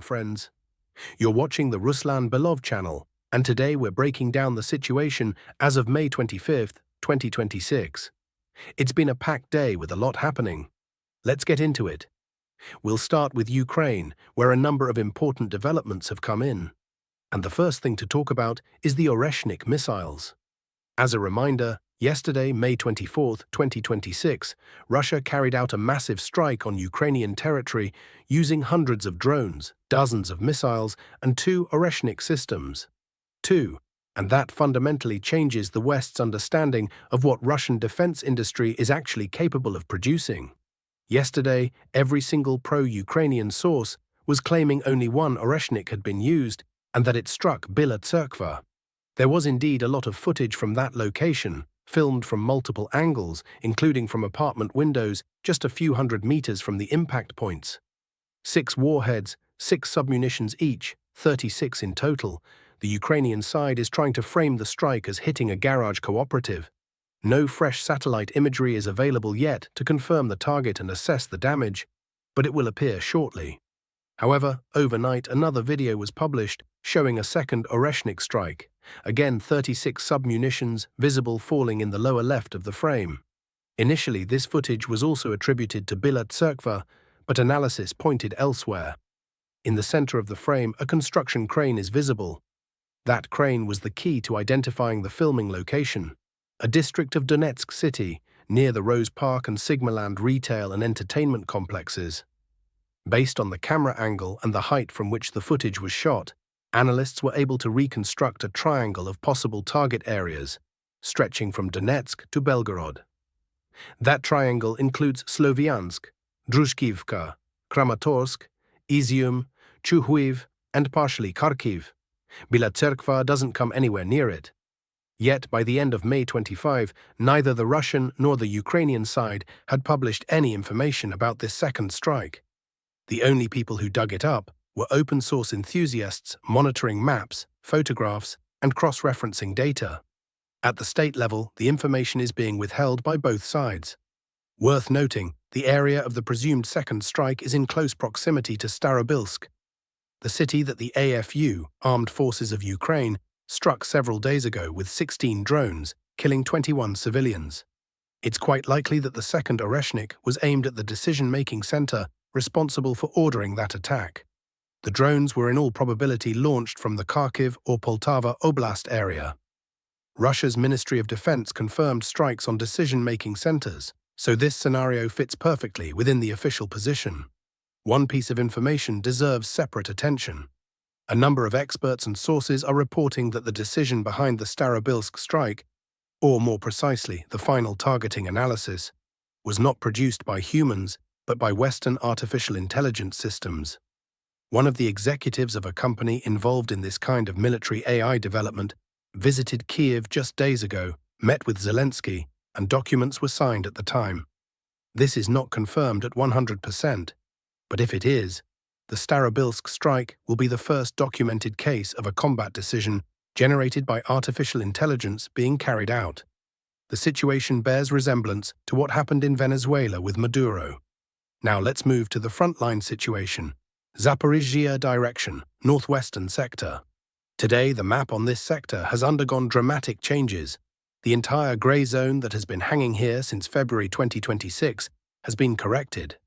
friends. You're watching the Ruslan Belov channel, and today we're breaking down the situation as of May 25th, 2026. It's been a packed day with a lot happening. Let's get into it. We'll start with Ukraine, where a number of important developments have come in. And the first thing to talk about is the ORESHNIK missiles. As a reminder, yesterday, May 24th, 2026, Russia carried out a massive strike on Ukrainian territory using hundreds of drones, dozens of missiles, and 2 ORESHNIK systems. And that fundamentally changes the West's understanding of what Russian defense industry is actually capable of producing. Yesterday, every single pro-Ukrainian source was claiming only one ORESHNIK had been used and that it struck Bila Tserkva. There was indeed a lot of footage from that location, filmed from multiple angles, including from apartment windows just a few hundred meters from the impact points. 6 warheads, 6 submunitions each, 36 in total. The Ukrainian side is trying to frame the strike as hitting a garage cooperative. No fresh satellite imagery is available yet to confirm the target and assess the damage, but it will appear shortly. However, overnight another video was published showing a second ORESHNIK strike, again 36 submunitions visible falling in the lower left of the frame. Initially, this footage was also attributed to Bila Tserkva, but analysis pointed elsewhere. In the center of the frame, a construction crane is visible. That crane was the key to identifying the filming location, a district of Donetsk city, near the Rose Park and Sigmaland retail and entertainment complexes. Based on the camera angle and the height from which the footage was shot, analysts were able to reconstruct a triangle of possible target areas, stretching from Donetsk to Belgorod. That triangle includes Sloviansk, Druzhkivka, Kramatorsk, Izium, Chuhuiv, and partially Kharkiv. Bila Tserkva doesn't come anywhere near it. Yet, by the end of May 25, neither the Russian nor the Ukrainian side had published any information about this second strike. The only people who dug it up were open-source enthusiasts monitoring maps, photographs, and cross-referencing data. At the state level, the information is being withheld by both sides. Worth noting, the area of the presumed second strike is in close proximity to Starobilsk, the city that the AFU, Armed Forces of Ukraine, struck several days ago with 16 drones, killing 21 civilians. It's quite likely that the second ORESHNIK was aimed at the decision-making center responsible for ordering that attack. The drones were in all probability launched from the Kharkiv or Poltava Oblast area. Russia's Ministry of Defense confirmed strikes on decision-making centers, so this scenario fits perfectly within the official position. One piece of information deserves separate attention. A number of experts and sources are reporting that the decision behind the Starobilsk strike, or more precisely, the final targeting analysis, was not produced by humans, but by Western artificial intelligence systems. One of the executives of a company involved in this kind of military AI development visited Kiev just days ago, met with Zelensky, and documents were signed at the time. This is not confirmed at 100%, but if it is, the Starobilsk strike will be the first documented case of a combat decision generated by artificial intelligence being carried out. The situation bears resemblance to what happened in Venezuela with Maduro. Now let's move to the frontline situation. Zaporizhzhia direction, northwestern sector. Today, the map on this sector has undergone dramatic changes. The entire grey zone that has been hanging here since February 2026 has been corrected.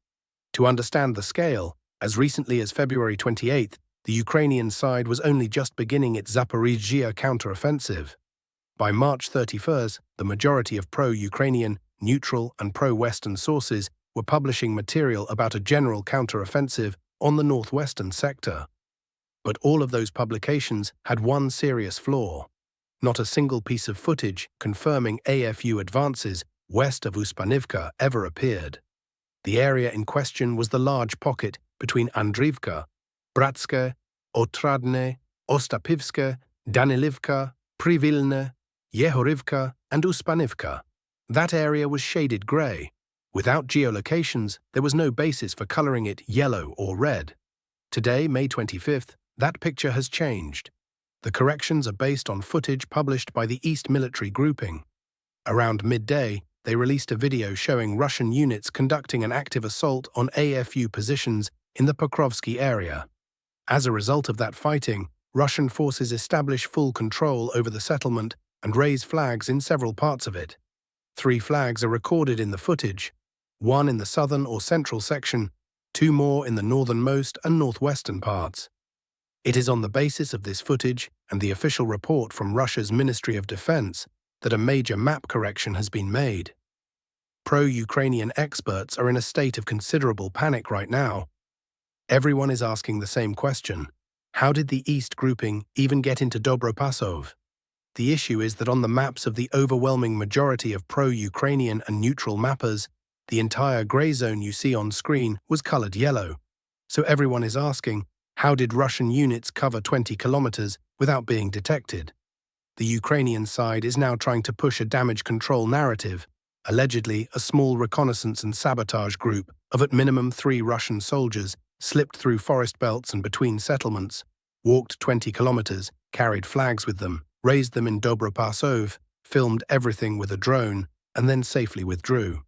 To understand the scale, as recently as February 28th, the Ukrainian side was only just beginning its Zaporizhzhia counteroffensive. By March 31st, the majority of pro-Ukrainian, neutral, and pro-Western sources were publishing material about a general counteroffensive on the northwestern sector. But all of those publications had one serious flaw. Not a single piece of footage confirming AFU advances west of Kostiantynivka ever appeared. The area in question was the large pocket between Andriivka, Bratske, Otradne, Ostapivske, Danilivka, Privilne, Yehorivka, and Uspanivka. That area was shaded grey. Without geolocations, there was no basis for coloring it yellow or red. Today, May 25th, that picture has changed. The corrections are based on footage published by the East Military Grouping. Around midday, they released a video showing Russian units conducting an active assault on AFU positions in the Pokrovsky area. As a result of that fighting, Russian forces establish full control over the settlement and raise flags in several parts of it. 3 flags are recorded in the footage, 1 in the southern or central section, 2 more in the northernmost and northwestern parts. It is on the basis of this footage and the official report from Russia's Ministry of Defense that a major map correction has been made. Pro-Ukrainian experts are in a state of considerable panic right now. Everyone is asking the same question: how did the East grouping even get into Dobropasov? The issue is that on the maps of the overwhelming majority of pro-Ukrainian and neutral mappers, the entire grey zone you see on screen was colored yellow. So everyone is asking, how did Russian units cover 20 kilometers without being detected? The Ukrainian side is now trying to push a damage control narrative. Allegedly, a small reconnaissance and sabotage group of at minimum 3 Russian soldiers slipped through forest belts and between settlements, walked 20 kilometers, carried flags with them, raised them in Dobropasov, filmed everything with a drone, and then safely withdrew.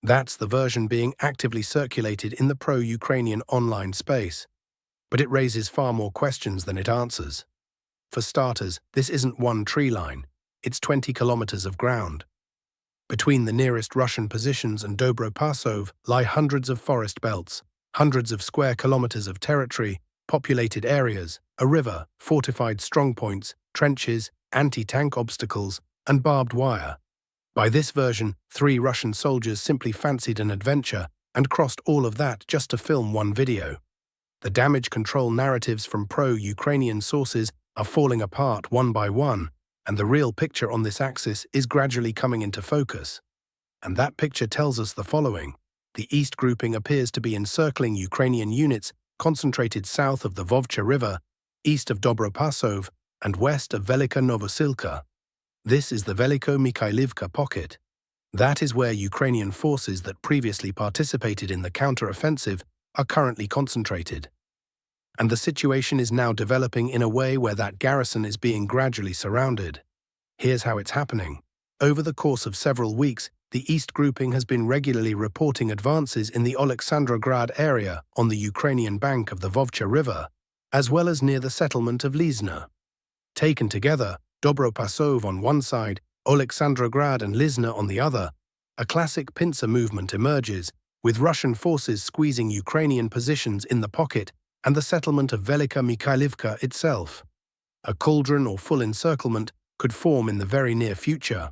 That's the version being actively circulated in the pro-Ukrainian online space. But it raises far more questions than it answers. For starters, this isn't one tree line, it's 20 kilometers of ground. Between the nearest Russian positions and Dobropasov lie hundreds of forest belts, hundreds of square kilometers of territory, populated areas, a river, fortified strongpoints, trenches, anti-tank obstacles, and barbed wire. By this version, 3 Russian soldiers simply fancied an adventure and crossed all of that just to film one video. The damage control narratives from pro-Ukrainian sources are falling apart one by one, and the real picture on this axis is gradually coming into focus. And that picture tells us the following: the East grouping appears to be encircling Ukrainian units concentrated south of the Vovcha River, east of Dobropasov, and west of Velika Novosilka. This is the Veliko-Mikhailivka pocket. That is where Ukrainian forces that previously participated in the counter-offensive are currently concentrated. And the situation is now developing in a way where that garrison is being gradually surrounded. Here's how it's happening. Over the course of several weeks, the East grouping has been regularly reporting advances in the Oleksandrograd area on the Ukrainian bank of the Vovcha River, as well as near the settlement of Lizna. Taken together, Dobropasov on one side, Oleksandrograd and Lizna on the other, a classic pincer movement emerges, with Russian forces squeezing Ukrainian positions in the pocket and the settlement of Velika Mikhailivka itself. A cauldron or full encirclement could form in the very near future.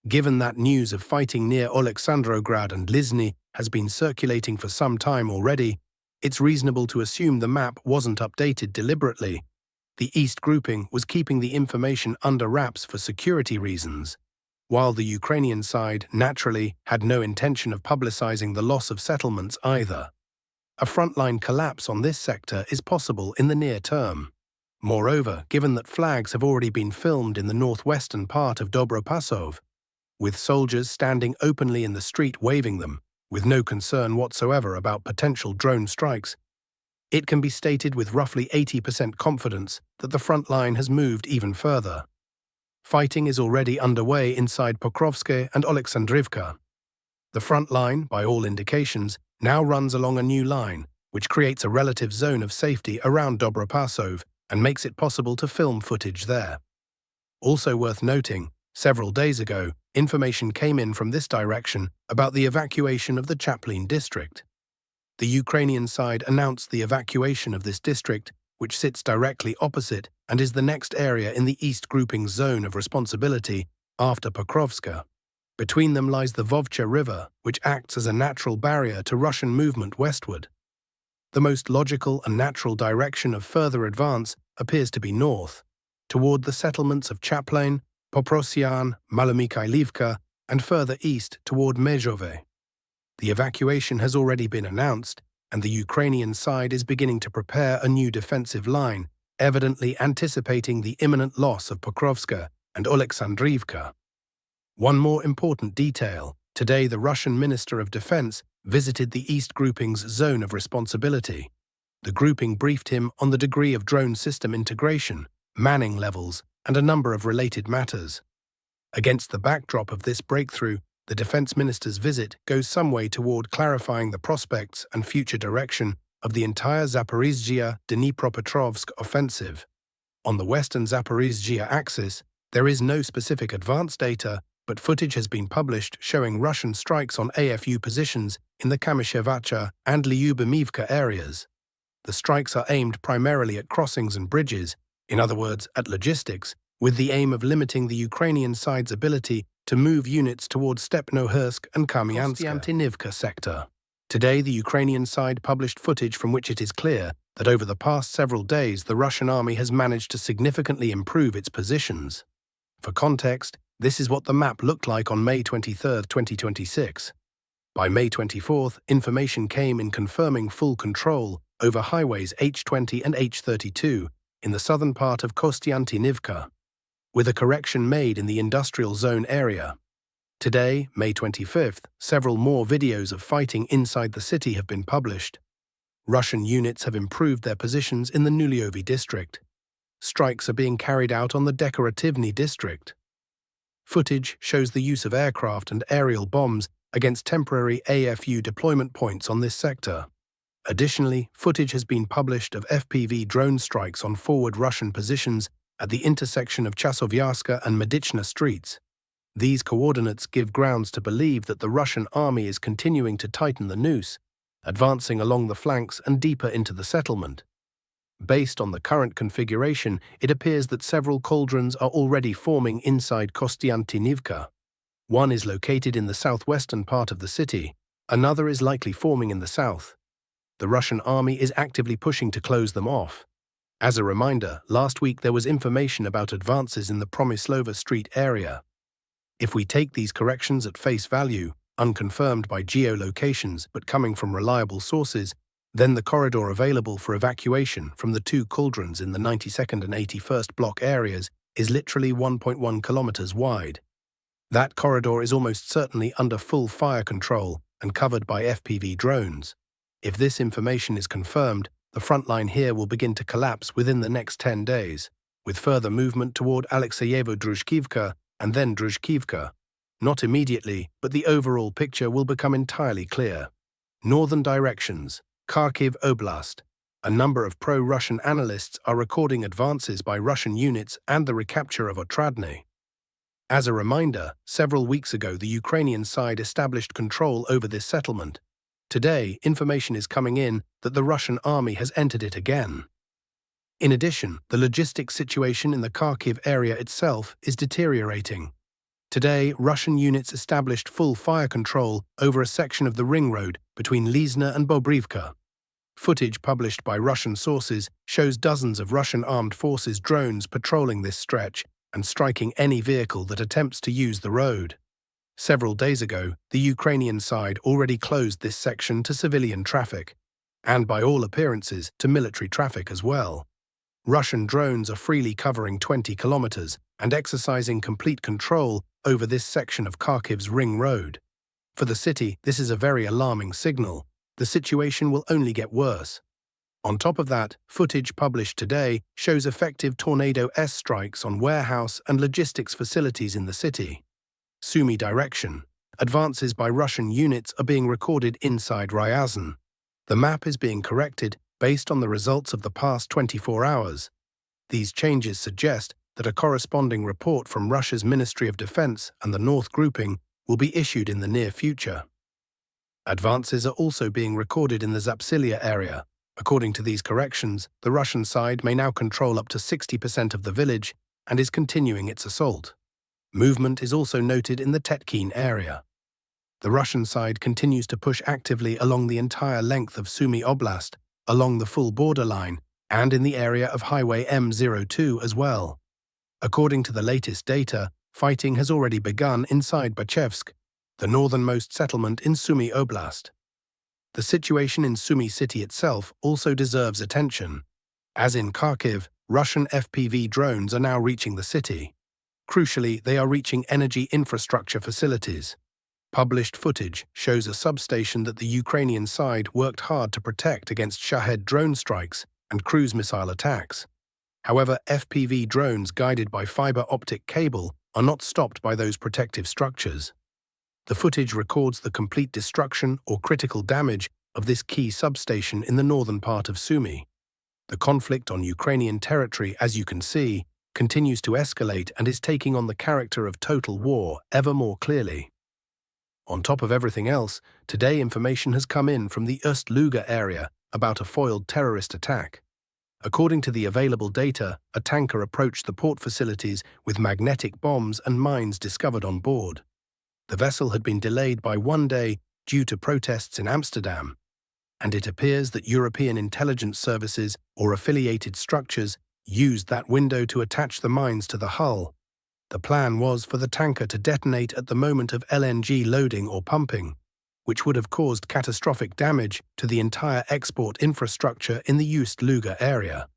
Given that news of fighting near Oleksandrograd and Lizny has been circulating for some time already, it's reasonable to assume the map wasn't updated deliberately. The East grouping was keeping the information under wraps for security reasons, while the Ukrainian side, naturally, had no intention of publicizing the loss of settlements either. A frontline collapse on this sector is possible in the near term. Moreover, given that flags have already been filmed in the northwestern part of Dobropasov, with soldiers standing openly in the street waving them, with no concern whatsoever about potential drone strikes, it can be stated with roughly 80% confidence that the front line has moved even further. Fighting is already underway inside Pokrovske and Oleksandrivka. The front line, by all indications, now runs along a new line, which creates a relative zone of safety around Dobropasov and makes it possible to film footage there. Also worth noting, several days ago, information came in from this direction about the evacuation of the Chaplin district. The Ukrainian side announced the evacuation of this district, which sits directly opposite and is the next area in the East grouping's zone of responsibility after Pokrovska. Between them lies the Vovcha River, which acts as a natural barrier to Russian movement westward. The most logical and natural direction of further advance appears to be north, toward the settlements of Chaplin, Poprosyan, Malomikhailivka, and further east toward Mezhove. The evacuation has already been announced, and the Ukrainian side is beginning to prepare a new defensive line, evidently anticipating the imminent loss of Pokrovska and Oleksandrivka. One more important detail: today the Russian Minister of Defense visited the East grouping's zone of responsibility. The grouping briefed him on the degree of drone system integration, manning levels, and a number of related matters. Against the backdrop of this breakthrough, the defense minister's visit goes some way toward clarifying the prospects and future direction of the entire Zaporizhzhia-Dnipropetrovsk offensive. On the western Zaporizhzhia axis, there is no specific advance data, but footage has been published showing Russian strikes on AFU positions in the Kamyshevacha and Lyubimivka areas. The strikes are aimed primarily at crossings and bridges, in other words, at logistics, with the aim of limiting the Ukrainian side's ability to move units towards Stepnohursk and Kostiantynivka sector. Today, the Ukrainian side published footage from which it is clear that over the past several days the Russian army has managed to significantly improve its positions. For context, this is what the map looked like on May 23, 2026. By May 24th, information came in confirming full control over highways H20 and H32 in the southern part of Kostiantynivka, with a correction made in the industrial zone area. Today, May 25th, several more videos of fighting inside the city have been published. Russian units have improved their positions in the Nuliovy district. Strikes are being carried out on the Dekorativny district. Footage shows the use of aircraft and aerial bombs against temporary AFU deployment points on this sector. Additionally, footage has been published of FPV drone strikes on forward Russian positions at the intersection of Chasovyaska and Medichna streets. These coordinates give grounds to believe that the Russian army is continuing to tighten the noose, advancing along the flanks and deeper into the settlement. Based on the current configuration, it appears that several cauldrons are already forming inside Kostiantynivka. One is located in the southwestern part of the city, another is likely forming in the south. The Russian army is actively pushing to close them off. As a reminder, last week there was information about advances in the Promislova Street area. If we take these corrections at face value, unconfirmed by geolocations but coming from reliable sources, then the corridor available for evacuation from the two cauldrons in the 92nd and 81st block areas is literally 1.1 kilometers wide. That corridor is almost certainly under full fire control and covered by FPV drones. If this information is confirmed, the front line here will begin to collapse within the next 10 days, with further movement toward Alexeyevo-Druzhkivka and then Druzhkivka. Not immediately, but the overall picture will become entirely clear. Northern directions. Kharkiv Oblast. A number of pro-Russian analysts are recording advances by Russian units and the recapture of Otradny. As a reminder, several weeks ago the Ukrainian side established control over this settlement. Today, information is coming in that the Russian army has entered it again. In addition, the logistics situation in the Kharkiv area itself is deteriorating. Today, Russian units established full fire control over a section of the ring road between Lizna and Bobrivka. Footage published by Russian sources shows dozens of Russian armed forces drones patrolling this stretch and striking any vehicle that attempts to use the road. Several days ago, the Ukrainian side already closed this section to civilian traffic, and by all appearances to military traffic as well. Russian drones are freely covering 20 kilometers and exercising complete control over this section of Kharkiv's ring road. For the city, this is a very alarming signal. The situation will only get worse. On top of that, footage published today shows effective Tornado-S strikes on warehouse and logistics facilities in the city. Sumy direction. Advances by Russian units are being recorded inside Ryazan. The map is being corrected based on the results of the past 24 hours. These changes suggest that a corresponding report from Russia's Ministry of Defense and the North Grouping will be issued in the near future. Advances are also being recorded in the Zapsilia area. According to these corrections, the Russian side may now control up to 60% of the village and is continuing its assault. Movement is also noted in the Tetkin area. The Russian side continues to push actively along the entire length of Sumy Oblast, along the full borderline, and in the area of Highway M02 as well. According to the latest data, fighting has already begun inside Bachevsk, the northernmost settlement in Sumy Oblast. The situation in Sumy city itself also deserves attention. As in Kharkiv, Russian FPV drones are now reaching the city. Crucially, they are reaching energy infrastructure facilities. Published footage shows a substation that the Ukrainian side worked hard to protect against Shahed drone strikes and cruise missile attacks. However, FPV drones guided by fiber optic cable are not stopped by those protective structures. The footage records the complete destruction or critical damage of this key substation in the northern part of Sumy. The conflict on Ukrainian territory, as you can see, continues to escalate and is taking on the character of total war ever more clearly. On top of everything else, today information has come in from the Ust-Luga area about a foiled terrorist attack. According to the available data, a tanker approached the port facilities with magnetic bombs and mines discovered on board. The vessel had been delayed by 1 day due to protests in Amsterdam, and it appears that European intelligence services or affiliated structures used that window to attach the mines to the hull. The plan was for the tanker to detonate at the moment of LNG loading or pumping, which would have caused catastrophic damage to the entire export infrastructure in the Ust-Luga area.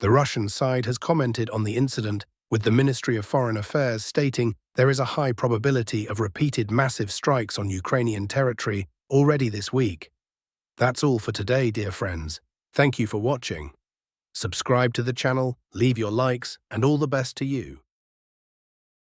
The Russian side has commented on the incident, with the Ministry of Foreign Affairs stating there is a high probability of repeated massive strikes on Ukrainian territory already this week. That's all for today, dear friends. Thank you for watching. Subscribe to the channel, leave your likes, and all the best to you.